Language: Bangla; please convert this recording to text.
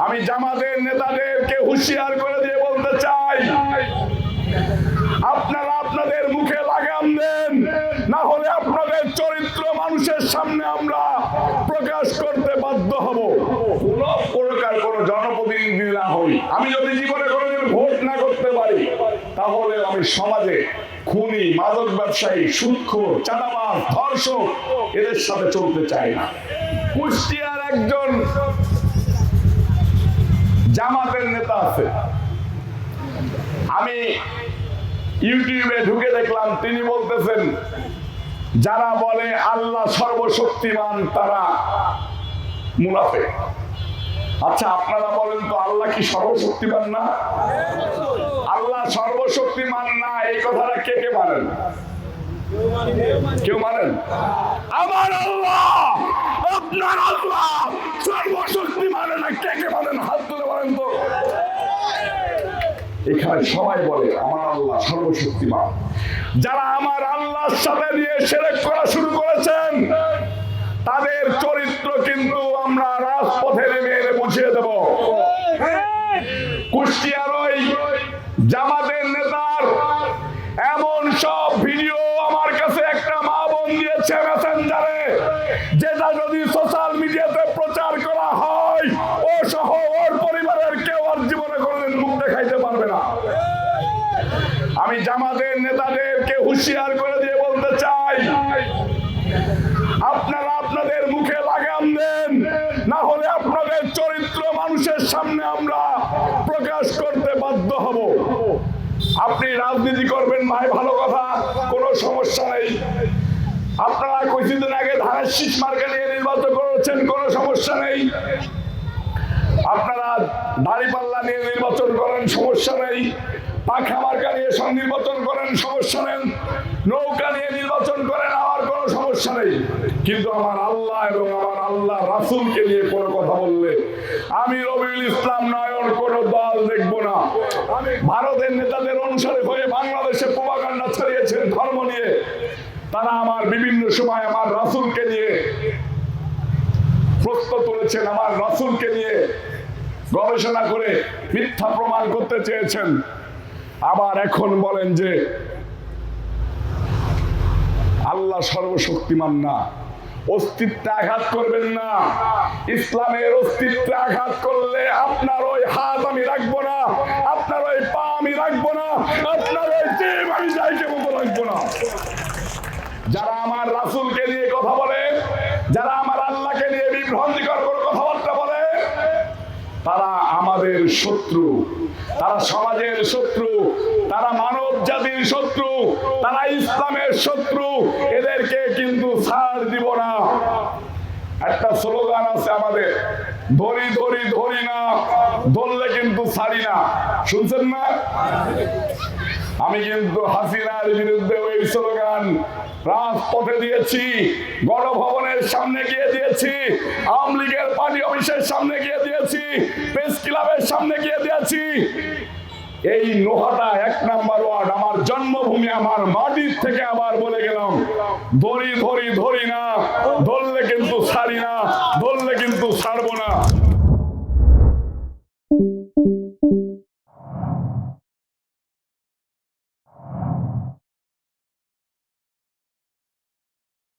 আমি জামাতের নেতাদেরকে হুঁশিয়ার করে দিয়ে বলতে চাই, আপনারা আপনাদের মুখে লাগাম দেন, না হলে আপনাদের চরিত্র মানুষের সামনে আমরা প্রকাশ করতে বাধ্য হব। কোন প্রকার কোন জনপ্রতিনিধি না হই, আমি যদি জীবনে কোনোদিন ভোট না করতে পারি, তাহলে আমি সমাজে খুনি, মাদক ব্যবসায়ী, সুদখোর, চাঁদাবাজ, ধর্ষক এদের সাথে চলতে চাই না। কুষ্টিয়ার একজন জামাতের নেতা আছে, আমি ইউটিউবে ঢুকে দেখলাম, তিনি বলতেছেন যারা বলে আল্লাহ সর্বশক্তিমান তারা মুনাফিক। আচ্ছা আপনারা বলেন তো, আল্লাহ কি সর্বশক্তিমান না? আল্লাহ সর্বশক্তিমান না এই কথাটা কে কে মানেন? কেউ মানেন? আমার আল্লাহ, আপনার আল্লাহ সর্বশক্তিমান না, কে কে মানেন? হাত তুলে বলেন তো। এখানে সবাই বলে আমার আল্লাহ সর্বশক্তিমান। যারা আমার আল্লাহর সাথে নিয়ে শিরক করা শুরু করেছেন, তাদের চরিত্র কিন্তু আমরা রাজপথে নেমে এনে বুঝিয়ে দেব। কুষ্টিয়ার ওই জামাতের নেতার এমন সব ভিডিও আমার কাছে একটা মা বোন দিয়েছে মেসেঞ্জারে, যেটা যদি সোশ্যাল মিডিয়াতে প্রচার করা হয়, ও সহ ওর পরিবারের কেউ আর জীবনে কোনোদিন মুখ দেখাইতে পারবে না। আমি জামাতের নেতাদেরকে হুঁশিয়ার করে দিয়ে বলতে চাই, আপনারা আপনাদের মুখে লাগাম দেন, না হলে আপনাদের চরিত্র মানুষের সামনে আমরা প্রকাশ করতে বাধ্য হব। আপনি রাজনীতি করবেন ভাই, ভালো কথা, কোনো সমস্যা নেই। আপনারা কিছুদিন আগে ধানের শীষ মার্কা নিয়ে নির্বাচন করেছেন, কোনো সমস্যা নেই। আপনারা দাঁড়িপাল্লা নিয়ে নির্বাচন করেন, সমস্যা নেই। পাখা মার্কা নিয়ে নির্বাচন করেন, সমস্যা নেই। নৌকা নিয়ে নির্বাচন করেন, আমার কোনো সমস্যা নেই। কিন্তু আমার আল্লাহ এবং আমার আল্লাহ রাসূলকে নিয়ে কোনো কথা বললে আমি রবিউল ইসলাম নয়ন কোন দল দেখব না। ভারতের নেতাদের অনুসারে হয়ে বাংলাদেশে প্রোপাগান্ডা ছড়িয়েছেন ধর্ম নিয়ে, তারা আমার বিভিন্ন সময় আমার রাসূলকে নিয়ে প্রশ্ন তুলেছেন, আমার রাসূলকে নিয়ে গবেষণা করে মিথ্যা প্রমাণ করতে চেয়েছেন। আবার এখন বলেন যে আল্লাহ সর্বশক্তিমান না। অস্তিত্বে আঘাত করবেন না। ইসলামের অস্তিত্বে আঘাত করলে আপনার ওই হাত আমি রাখবো না, আপনার ওই পা আমি রাখবো না, আপনার ওই জিভ আমি যাইতে মতো রাখবো না। যারা আমার রাসূলকে নিয়ে কথা বলে, যারা আমার আল্লাহকে নিয়ে বিভ্রান্তিকর কোনো কথাবার্তা বলে, তারা আমাদের শত্রু, তারা সমাজের শত্রু, তারা মানব জাতির শত্রু, তারা ইসলামের শত্রু। এদেরকে কিন্তু ছাড় দিব না। একটা স্লোগান আছে আমাদের, ধরি ধরি ধরি না, ধরলে কিন্তু ছাড়ি না। শুনছেন না? আমি কিন্তু হাসিনার বিরুদ্ধে ওই স্লোগান রাজপথে দিয়েছি, গণভবনের সামনে গিয়ে দিয়েছি, আওয়ামী লীগের পার্টি অফিসের সামনে গিয়ে দিয়েছি, প্রেস ক্লাবের সামনে গিয়ে দিয়েছি। এই নোহাটা 1 নম্বর ওয়ার্ড, আমার জন্মভূমি, আমার মাটির থেকে আবার বলে গেলাম, ধরি ধরি ধরি না, ধরলে কিন্তু ছাড়ি না, ধরলে কিন্তু ছাড়বো না।